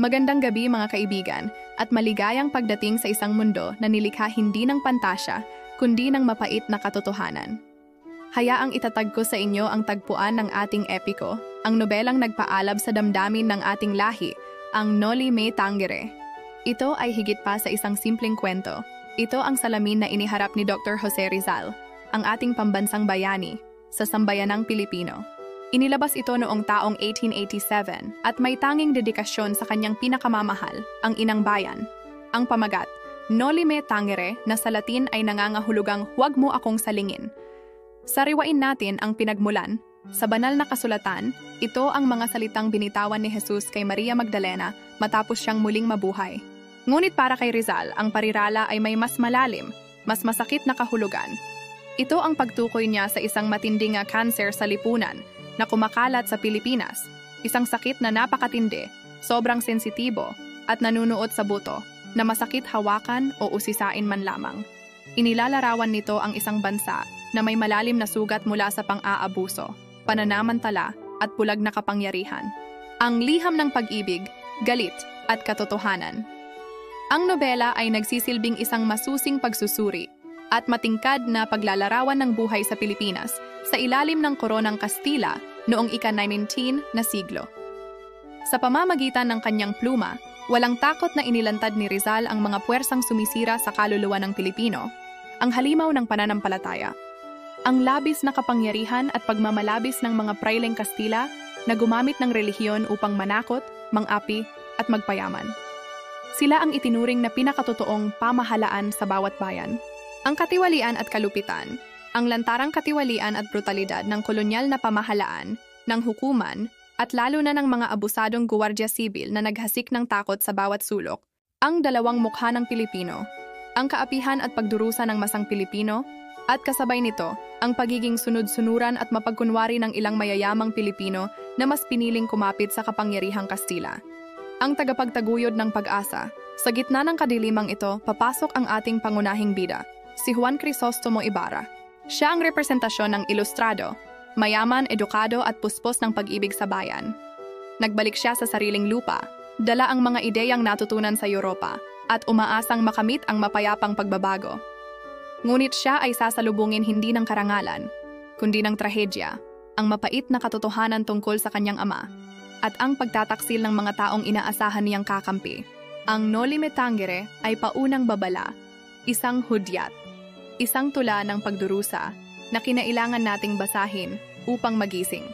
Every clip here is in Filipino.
Magandang gabi mga kaibigan at maligayang pagdating sa isang mundo na nilikha hindi ng pantasya kundi ng mapait na katotohanan. Hayaang itatag ko sa inyo ang tagpuan ng ating epiko, ang nobelang nagpaalab sa damdamin ng ating lahi, ang Noli Me Tangere. Ito ay higit pa sa isang simpleng kwento. Ito ang salamin na iniharap ni Dr. Jose Rizal, ang ating pambansang bayani, sa sambayanang Pilipino. Inilabas ito noong taong 1887 at may tanging dedikasyon sa kanyang pinakamamahal, ang inang bayan. Ang pamagat, Noli Me Tangere, na sa Latin ay nangangahulugang huwag mo akong salingin. Sariwain natin ang pinagmulan. Sa banal na kasulatan, ito ang mga salitang binitawan ni Jesus kay Maria Magdalena matapos siyang muling mabuhay. Ngunit para kay Rizal, ang parirala ay may mas malalim, mas masakit na kahulugan. Ito ang pagtukoy niya sa isang matinding kanser sa lipunan na kumakalat sa Pilipinas, isang sakit na napakatindi, sobrang sensitibo at nanunuot sa buto na masakit hawakan o usisain man lamang. Inilalarawan nito ang isang bansa na may malalim na sugat mula sa pang-aabuso, pananamantala at bulag na kapangyarihan. Ang liham ng pag-ibig, galit at katotohanan. Ang nobela ay nagsisilbing isang masusing pagsusuri at matingkad na paglalarawan ng buhay sa Pilipinas sa ilalim ng koronang Kastila noong ika-19 na siglo. Sa pamamagitan ng kanyang pluma, walang takot na inilantad ni Rizal ang mga puwersang sumisira sa kaluluwa ng Pilipino, ang halimaw ng pananampalataya, ang labis na kapangyarihan at pagmamalabis ng mga praileng Kastila na gumamit ng relihiyon upang manakot, mang-api at magpayaman. Sila ang itinuring na pinakatotoong pamahalaan sa bawat bayan. Ang katiwalian at kalupitan, ang lantarang katiwalian at brutalidad ng kolonyal na pamahalaan, ng hukuman, at lalo na ng mga abusadong guwardiya sibil na naghasik ng takot sa bawat sulok, ang dalawang mukha ng Pilipino, ang kaapihan at pagdurusa ng masang Pilipino, at kasabay nito, ang pagiging sunod-sunuran at mapagkunwari ng ilang mayayamang Pilipino na mas piniling kumapit sa kapangyarihang Kastila. Ang tagapagtaguyod ng pag-asa, sa gitna ng kadilimang ito, papasok ang ating pangunahing bida, si Juan Crisostomo Ibarra. Siya ang representasyon ng ilustrado, mayaman, edukado at puspos ng pag-ibig sa bayan. Nagbalik siya sa sariling lupa, dala ang mga ideyang natutunan sa Europa, at umaasang makamit ang mapayapang pagbabago. Ngunit siya ay sasalubungin hindi ng karangalan, kundi ng trahedya, ang mapait na katotohanan tungkol sa kanyang ama, at ang pagtataksil ng mga taong inaasahan niyang kakampi. Ang Noli Me Tangere ay paunang babala, isang hudyat, isang tula ng pagdurusa na kinailangan nating basahin upang magising.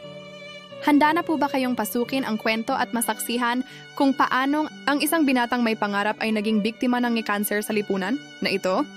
Handa na po ba kayong pasukin ang kwento at masaksihan kung paanong ang isang binatang may pangarap ay naging biktima ng kanser sa lipunan na ito?